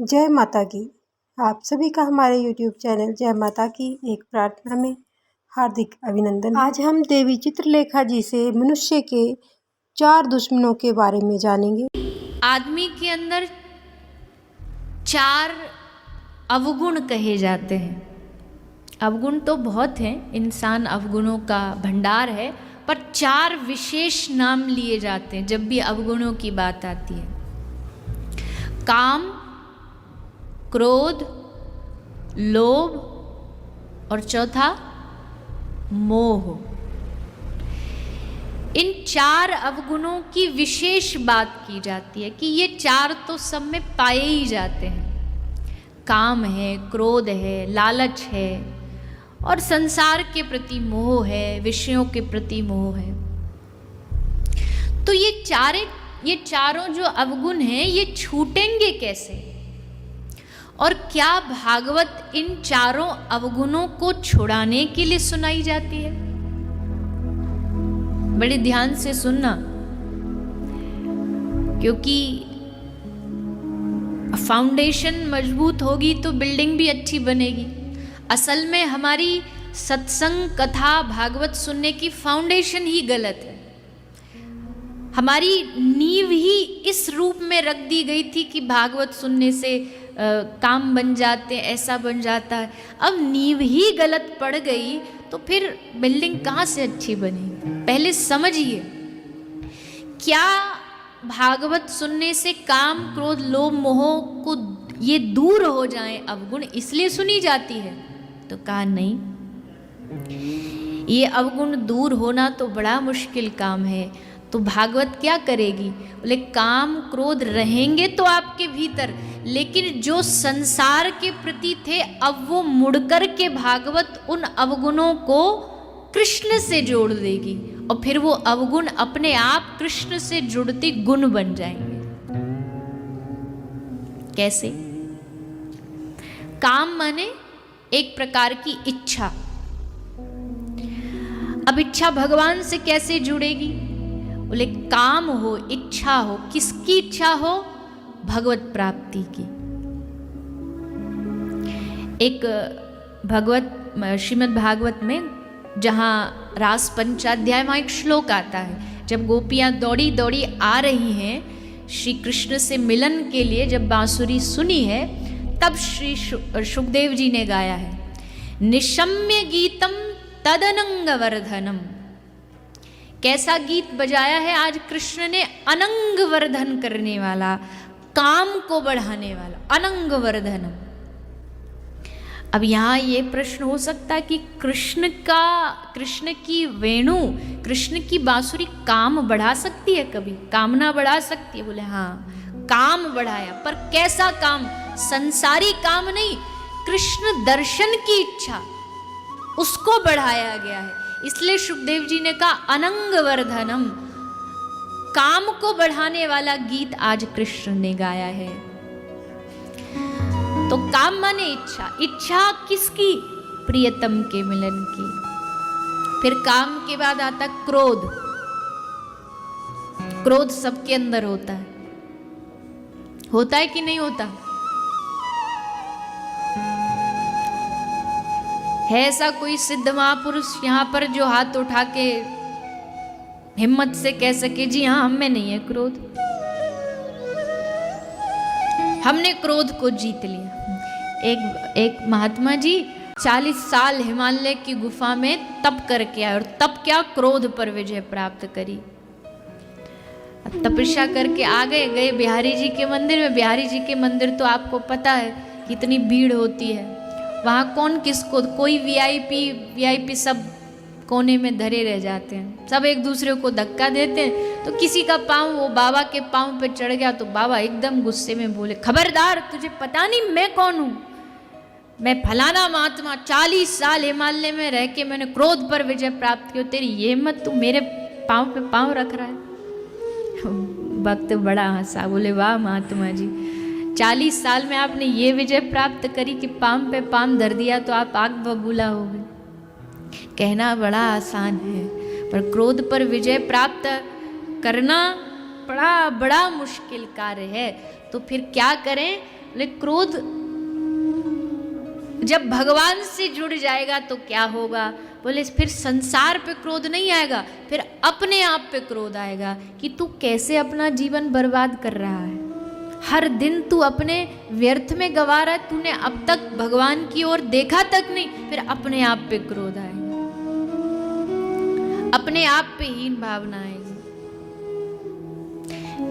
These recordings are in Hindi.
जय माता की। आप सभी का हमारे YouTube चैनल जय माता की एक प्रार्थना में हार्दिक अभिनंदन। आज हम देवी चित्रलेखा जी से मनुष्य के 4 दुश्मनों के बारे में जानेंगे। आदमी के अंदर 4 अवगुण कहे जाते हैं। अवगुण तो बहुत हैं, इंसान अवगुणों का भंडार है, पर 4 विशेष नाम लिए जाते हैं जब भी अवगुणों की बात आती है। काम, क्रोध, लोभ और चौथा मोह। इन 4 अवगुणों की विशेष बात की जाती है कि ये 4 तो सब में पाए ही जाते हैं। काम है, क्रोध है, लालच है और संसार के प्रति मोह है, विषयों के प्रति मोह है। तो ये चारों जो अवगुण हैं ये छूटेंगे कैसे? और क्या भागवत इन 4 अवगुणों को छुड़ाने के लिए सुनाई जाती है? बड़े ध्यान से सुनना, क्योंकि फाउंडेशन मजबूत होगी तो बिल्डिंग भी अच्छी बनेगी। असल में हमारी सत्संग, कथा, भागवत सुनने की फाउंडेशन ही गलत है। हमारी नींव ही इस रूप में रख दी गई थी कि भागवत सुनने से काम बन जाते, ऐसा बन जाता है। अब नींव ही गलत पड़ गई तो फिर बिल्डिंग कहाँ से अच्छी बनेगी? पहले समझिए, क्या भागवत सुनने से काम, क्रोध, लोभ, मोह को ये दूर हो जाएं अवगुण, इसलिए सुनी जाती है? तो कहा नहीं, ये अवगुण दूर होना तो बड़ा मुश्किल काम है। तो भागवत क्या करेगी? बोले काम, क्रोध रहेंगे तो आपके भीतर, लेकिन जो संसार के प्रति थे अब वो मुड़कर के भागवत उन अवगुणों को कृष्ण से जोड़ देगी और फिर वो अवगुण अपने आप कृष्ण से जुड़ते गुण बन जाएंगे। कैसे? काम माने एक प्रकार की इच्छा। अब इच्छा भगवान से कैसे जुड़ेगी? बोले काम हो, इच्छा हो। किसकी इच्छा हो? भगवत प्राप्ति की। एक श्रीमद् भागवत में जहाँ रास पंचाध्याय, वहाँ एक श्लोक आता है। जब गोपियाँ दौड़ी दौड़ी आ रही हैं श्री कृष्ण से मिलन के लिए, जब बांसुरी सुनी है, तब श्री सुखदेव जी ने गाया है, निशम्य गीतम तदनंग वर्धनम। कैसा गीत बजाया है आज कृष्ण ने? अनंग वर्धन करने वाला, काम को बढ़ाने वाला, अनंग वर्धनम। अब यहाँ ये प्रश्न हो सकता है कि कृष्ण की वेणु, कृष्ण की बांसुरी काम बढ़ा सकती है? कभी कामना बढ़ा सकती है? बोले हाँ, काम बढ़ाया, पर कैसा काम? संसारी काम नहीं, कृष्ण दर्शन की इच्छा, उसको बढ़ाया गया है। इसलिए सुखदेव जी ने कहा अनंग वर्धनम, काम को बढ़ाने वाला गीत आज कृष्ण ने गाया है। तो काम माने इच्छा। इच्छा किसकी? प्रियतम के मिलन की। फिर काम के बाद आता क्रोध। क्रोध सबके अंदर होता है। होता है कि नहीं होता? है ऐसा कोई सिद्ध महापुरुष यहाँ पर जो हाथ उठा के हिम्मत से कह सके जी हाँ, हम में नहीं है क्रोध, हमने क्रोध को जीत लिया? एक महात्मा जी 40 साल हिमालय की गुफा में तप करके आए और तप क्या, क्रोध पर विजय प्राप्त करी। तपस्या करके आ गए बिहारी जी के मंदिर में। बिहारी जी के मंदिर तो आपको पता है कितनी भीड़ होती है वहाँ। कौन किसको, कोई वीआईपी सब कोने में धरे रह जाते हैं, सब एक दूसरे को धक्का देते हैं। तो किसी का पाँव वो बाबा के पाँव पे चढ़ गया तो बाबा एकदम गुस्से में बोले, खबरदार, तुझे पता नहीं मैं कौन हूँ? मैं फलाना महात्मा, 40 साल हिमालय में रह के मैंने क्रोध पर विजय प्राप्त की, तेरी ये हिम्मत, तू मेरे पाँव पे पाँव रख रहा है? भक्त बड़ा हंसा, बोले वाह महात्मा जी, 40 साल में आपने ये विजय प्राप्त करी कि पाम पे पाम धर दिया तो आप आग बबूला हो गए। कहना बड़ा आसान है, पर क्रोध पर विजय प्राप्त करना बड़ा मुश्किल कार्य है। तो फिर क्या करें? बोले क्रोध जब भगवान से जुड़ जाएगा तो क्या होगा? बोले फिर संसार पे क्रोध नहीं आएगा, फिर अपने आप पे क्रोध आएगा कि तू कैसे अपना जीवन बर्बाद कर रहा है, हर दिन तू अपने व्यर्थ में गवा रहा है, तूने अब तक भगवान की ओर देखा तक नहीं, फिर अपने आप पे क्रोध आएगा, अपने आप पे हीन भावना आएगी।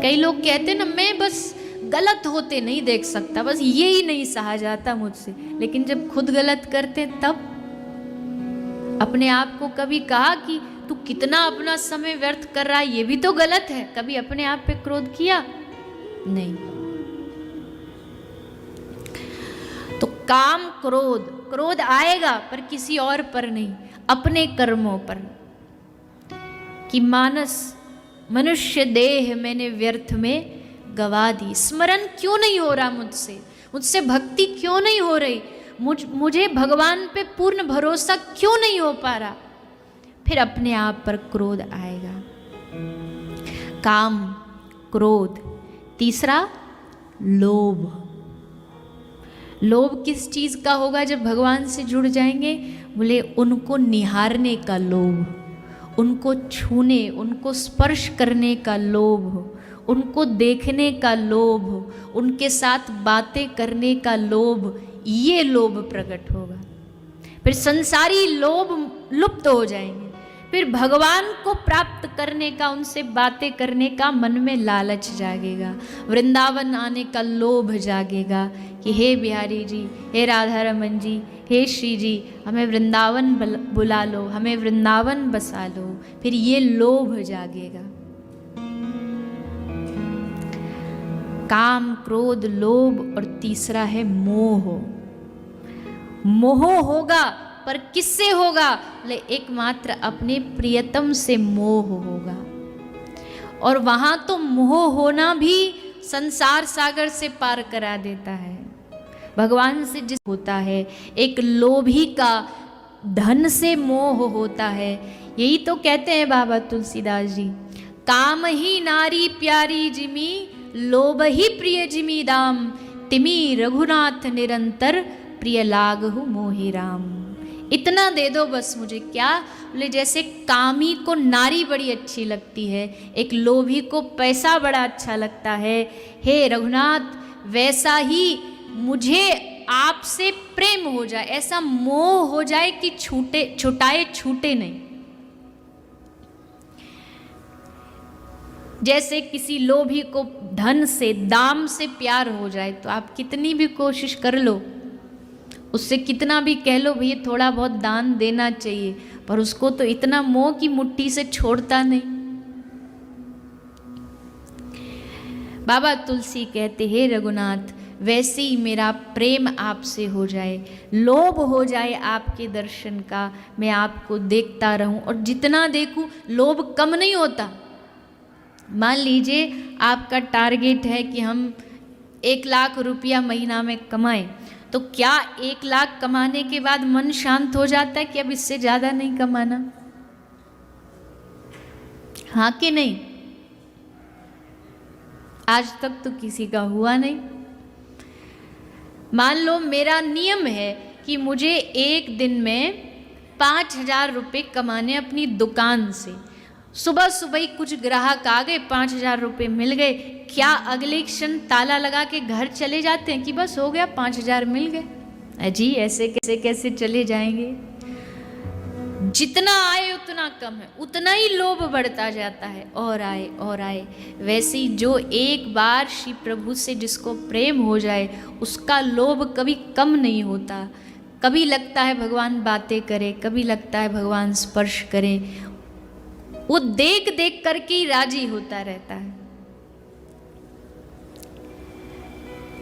कई लोग कहते ना मैं बस गलत होते नहीं देख सकता, बस ये ही नहीं सहा जाता मुझसे, लेकिन जब खुद गलत करते तब अपने आप को कभी कहा कि तू कितना अपना समय व्यर्थ कर रहा है, ये भी तो गलत है? कभी अपने आप पे क्रोध किया? नहीं। तो काम क्रोध, क्रोध आएगा पर किसी और पर नहीं, अपने कर्मों पर, कि मानस मनुष्य देह मैंने व्यर्थ में गवा दी, स्मरण क्यों नहीं हो रहा मुझसे भक्ति क्यों नहीं हो रही, मुझे भगवान पे पूर्ण भरोसा क्यों नहीं हो पा रहा, फिर अपने आप पर क्रोध आएगा। काम, क्रोध। तीसरा लोभ। लोभ किस चीज का होगा जब भगवान से जुड़ जाएंगे? बोले उनको निहारने का लोभ, उनको छूने, उनको स्पर्श करने का लोभ, उनको देखने का लोभ, उनके साथ बातें करने का लोभ, ये लोभ प्रकट होगा। फिर संसारी लोभ लुप्त हो जाएंगे, फिर भगवान को प्राप्त करने का, उनसे बातें करने का मन में लालच जागेगा, वृंदावन आने का लोभ जागेगा कि हे बिहारी जी, हे राधा रमन जी, हे श्री जी, हमें वृंदावन बुला लो, हमें वृंदावन बसा लो, फिर ये लोभ जागेगा। काम, क्रोध, लोभ, और तीसरा है मोह। मोह होगा पर किससे होगा? बोले एकमात्र अपने प्रियतम से मोह होगा, और वहां तो मोह होना भी संसार सागर से पार करा देता है। भगवान से जिस होता है, एक लोभी का धन से मोह होता है। यही तो कहते हैं बाबा तुलसीदास जी, काम ही नारी प्यारी जिमी, लोभ ही प्रिय जिमी दाम, तिमी रघुनाथ निरंतर, प्रिय लागहु मोहि राम। इतना दे दो बस मुझे। क्या? बोले जैसे कामी को नारी बड़ी अच्छी लगती है, एक लोभी को पैसा बड़ा अच्छा लगता है, हे रघुनाथ वैसा ही मुझे आपसे प्रेम हो जाए, ऐसा मोह हो जाए कि छूटे नहीं। जैसे किसी लोभी को धन से, दाम से प्यार हो जाए, तो आप कितनी भी कोशिश कर लो, उससे कितना भी कह लो भैया थोड़ा बहुत दान देना चाहिए, पर उसको तो इतना मोह की मुट्ठी से छोड़ता नहीं। बाबा तुलसी कहते, हे रघुनाथ वैसे ही मेरा प्रेम आपसे हो जाए, लोभ हो जाए आपके दर्शन का, मैं आपको देखता रहूं, और जितना देखूं लोभ कम नहीं होता। मान लीजिए आपका टारगेट है कि हम 1 लाख रुपया महीना में कमाएं, तो क्या 1 लाख कमाने के बाद मन शांत हो जाता है कि अब इससे ज़्यादा नहीं कमाना? हाँ कि नहीं? आज तक तो किसी का हुआ नहीं। मान लो मेरा नियम है कि मुझे एक दिन में 5,000 रुपये कमाने अपनी दुकान से। सुबह सुबह ही कुछ ग्राहक आ गए, 5,000 रुपये मिल गए, क्या अगले क्षण ताला लगा के घर चले जाते हैं कि बस हो गया 5,000 मिल गए? अजी ऐसे कैसे चले जाएंगे? जितना आए उतना कम है, उतना ही लोभ बढ़ता जाता है, और आए और आए। वैसे ही जो एक बार श्री प्रभु से जिसको प्रेम हो जाए, उसका लोभ कभी कम नहीं होता। कभी लगता है भगवान बातें करे, कभी लगता है भगवान स्पर्श करे, वो देख देख करके ही राजी होता रहता है।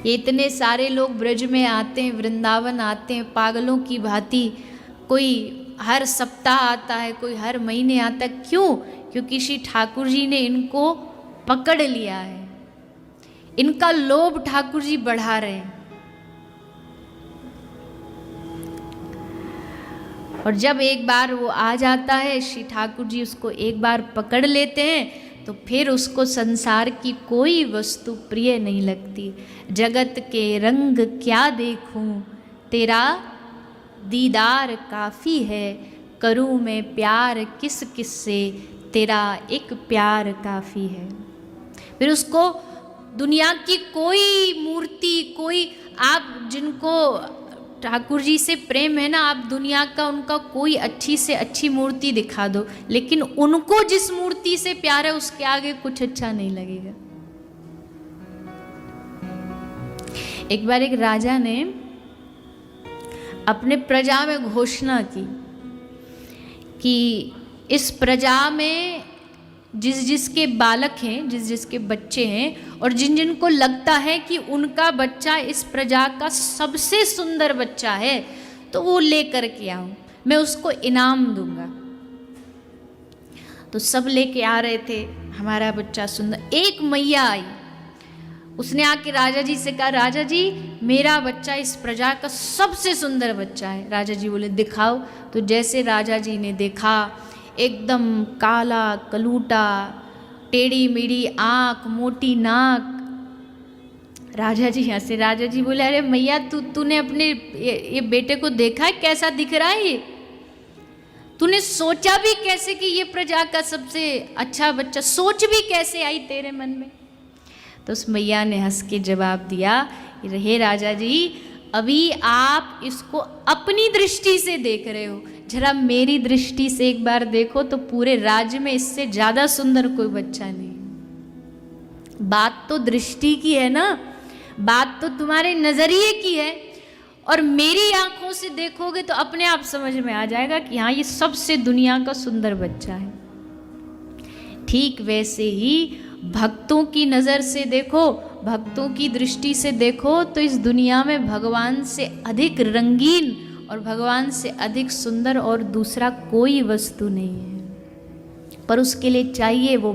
ये इतने सारे लोग ब्रज में आते हैं, वृंदावन आते हैं पागलों की भांति, कोई हर सप्ताह आता है, कोई हर महीने आता है। क्यों? क्योंकि श्री ठाकुर जी ने इनको पकड़ लिया है, इनका लोभ ठाकुर जी बढ़ा रहे हैं। और जब एक बार वो आ जाता है, श्री ठाकुर जी उसको एक बार पकड़ लेते हैं, तो फिर उसको संसार की कोई वस्तु प्रिय नहीं लगती। जगत के रंग क्या देखूं, तेरा दीदार काफ़ी है, करूं मैं प्यार किस किस से, तेरा एक प्यार काफ़ी है। फिर उसको दुनिया की कोई मूर्ति, कोई आप जिनको ठाकुर जी से प्रेम है ना, आप दुनिया का उनका कोई अच्छी से अच्छी मूर्ति दिखा दो, लेकिन उनको जिस मूर्ति से प्यार है उसके आगे कुछ अच्छा नहीं लगेगा। एक बार एक राजा ने अपने प्रजा में घोषणा की कि इस प्रजा में जिस जिसके बालक हैं, जिस जिसके बच्चे हैं, और जिन जिन को लगता है कि उनका बच्चा इस प्रजा का सबसे सुंदर बच्चा है, तो वो लेकर के आओ, मैं उसको इनाम दूंगा। तो सब लेके आ रहे थे, हमारा बच्चा सुंदर। एक मैया आई, उसने आके राजा जी से कहा, राजा जी मेरा बच्चा इस प्रजा का सबसे सुंदर बच्चा है। राजा जी बोले दिखाओ। तो जैसे राजा जी ने देखा, एकदम काला कलूटा, टेढ़ी मेढ़ी आँख, मोटी नाक। राजा जी हंसे। राजा जी बोले, अरे मैया तूने अपने ये बेटे को देखा है कैसा दिख रहा है ये? तूने सोचा भी कैसे कि ये प्रजा का सबसे अच्छा बच्चा, सोच भी कैसे आई तेरे मन में? तो उस मैया ने हंस के जवाब दिया, हे राजा जी, अभी आप इसको अपनी दृष्टि से देख रहे हो, जरा मेरी दृष्टि से एक बार देखो तो पूरे राज्य में इससे ज़्यादा सुंदर कोई बच्चा नहीं। बात तो दृष्टि की है ना, बात तो तुम्हारे नज़रिए की है, और मेरी आंखों से देखोगे तो अपने आप समझ में आ जाएगा कि हाँ ये सबसे दुनिया का सुंदर बच्चा है। ठीक वैसे ही भक्तों की नज़र से देखो, भक्तों की दृष्टि से देखो तो इस दुनिया में भगवान से अधिक रंगीन और भगवान से अधिक सुंदर और दूसरा कोई वस्तु नहीं है, पर उसके लिए चाहिए वो